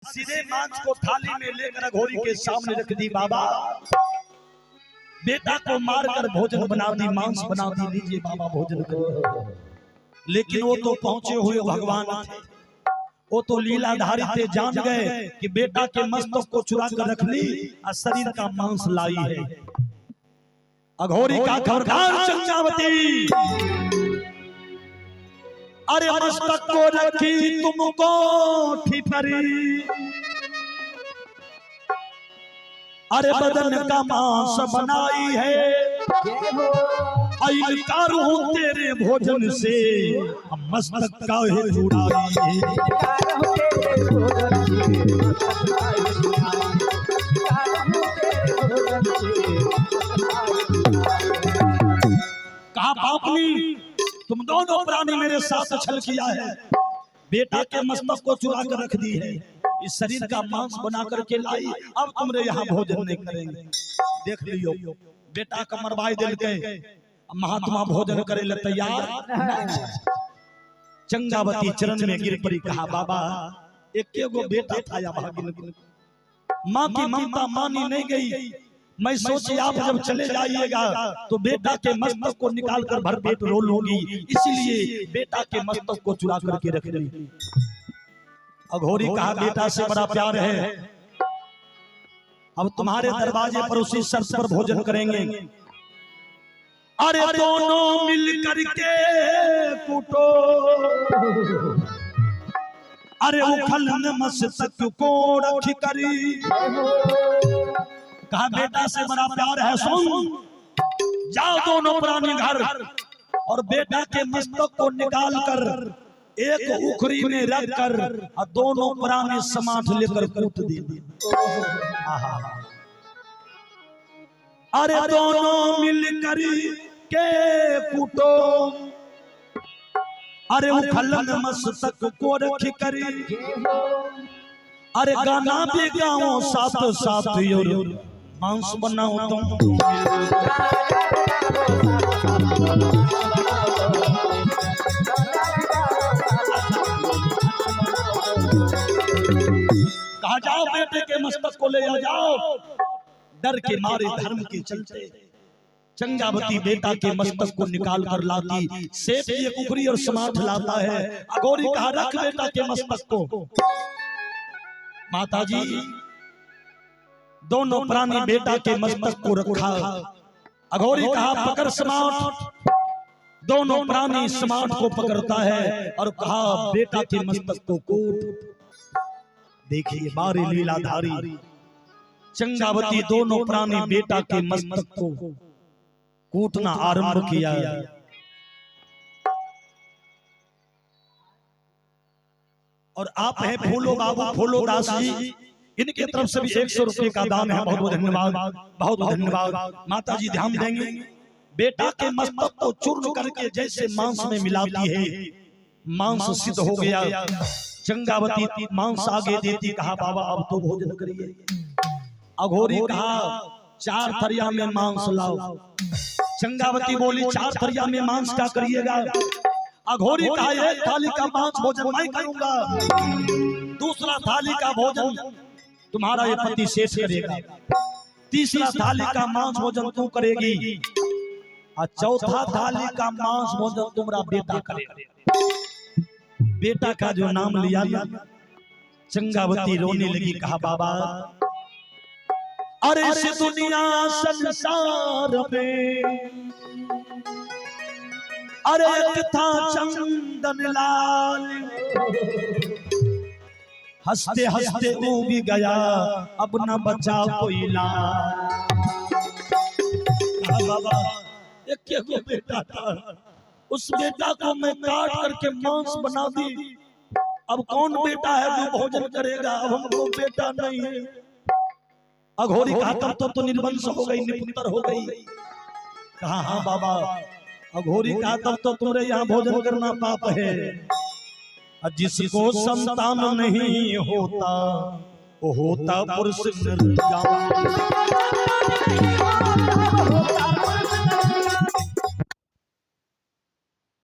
सीधे मांस को थाली में लेकर अघोरी के सामने रख दी। बाबा बेटा को मारकर भोजन बना दी, मांस बना दी, लीजिए बाबा भोजन करो। लेकिन वो तो पहुंचे हुए भगवान थे, वो तो लीलाधारी थे, जान गए कि बेटा के मस्तक को चुरा कर रख ली और शरीर का मांस लाई है। अघोरी का खबरदार चंद्रावती, अरे मस्तक को रखी तुमको ठिठरी, अरे बदन का मांस बनाई है, इनकार हूं तेरे भोजन से, मस्तक का है चुराई है। कहा पापनी, तुम दोनों प्राणी मेरे साथ छल किया है, बेटा के मस्तक को चुरा कर रख दी है, इस शरीर का मांस बना करके लाई, अब तुमरे यहाँ भोजन नहीं करेंगे। देख लियो बेटा का मरवाई दिल गए, महात्मा भोजन करे ले तैयार। चंगावती चरण में गिर पड़ी, कहा बाबा एक गो बेटा था या भागिन, माँ की ममता मानी नहीं गई, मैं सोची आप जब चले जाइएगा तो बेटा के मस्तक को निकाल कर भरपेट रो लूंगी, इसीलिए बेटा के मस्तक को चुरा करके रख ली। अघोरी कहा बेटा से बड़ा प्यार है, अब तुम्हारे दरवाजे पर उसी शर्त पर भोजन करेंगे। अरे दोनों मिल करके कूटो, अरे उखल मस्तक को रख करी। कहा बेटा से बड़ा प्यार है, सुन जाओ दोनों प्राणी घर, और बेटा के मस्तक को निकाल कर एक उखरी में रख कर दोनों प्राणी समाठ लेकर कूट दी। अरे दोनों मिलकर के कूटो, अरे उखलन मस्तक को रख करी, अरे गाना भी गाओ साथ साथ मांस बनाओ तुम। कहा जाओ बेटे के मस्तक को ले जाओ, डर के मारे धर्म के चलते चंगावती बेटा के मस्तक को निकाल कर लाती, सेठ ये कुकरी और समाठ लाता है। अघोरी कहा रख बेटा के मस्तक को। माताजी दोनों प्राणी बेटा के मस्तक को रखा, अघोरी कहा पकड़ समाठ, दोनों प्राणी समाठ को पकड़ता है और कहा बेटा के मस्तक को कूट। देखिए बारे लीलाधारी चंगावती दोनों प्राणी बेटा के मस्तक को कूटना आरंभ किया। और आप हैं फूलो बाबू फूलो दास जी, इनके तरफ से भी 100 रुपए का दान है। बहुत बहुत धन्यवाद, बहुत बहुत धन्यवाद। माता जी ध्यान देंगे, बेटा के मस्तक को चूर्ण करके जैसे मांस में मिलाती है, मांस सिद्ध हो गया। चंगावती मांस आगे देती, कहा बाबा अब तो भोजन करिए। अघोरी कहा 4 थरिया में मांस लाओ। चंगावती बोली 4 थरिया में मांस क्या करिएगा? अघोरी कहा 1 थाली का मांस भोजन मैं करूंगा, दूसरा थाली का भोजन तुम्हारा ये पति शेष करेगा, तीसरा थाली का मांस भोजन तू करेगी, और चौथा थाली का मांस भोजन तुम्हारा बेटा करेगा। बेटा का जो नाम लिया ना, चंगावती रोने लगी। कहा बाबा अरे इस दुनिया संसार में अरे एक था चंदन लाल, हंसते हंसते वो भी गया, अब न बचा कोई लाल। बाबा एक बेटा था, उस बेटा को मैं काट करके मांस बना दी, अब कौन बेटा है जो भोजन करेगा? अब हमको बेटा नहीं है। अघोरी कहा तब तो निर्वंश हो गई, निपुत्र हो गई। कहा हाँ बाबा। अघोरी कहा तब तो तुम्हारे यहाँ भोजन करना पाप है। जिसको संतान नहीं होता वो होता पुरुष निर्जाम।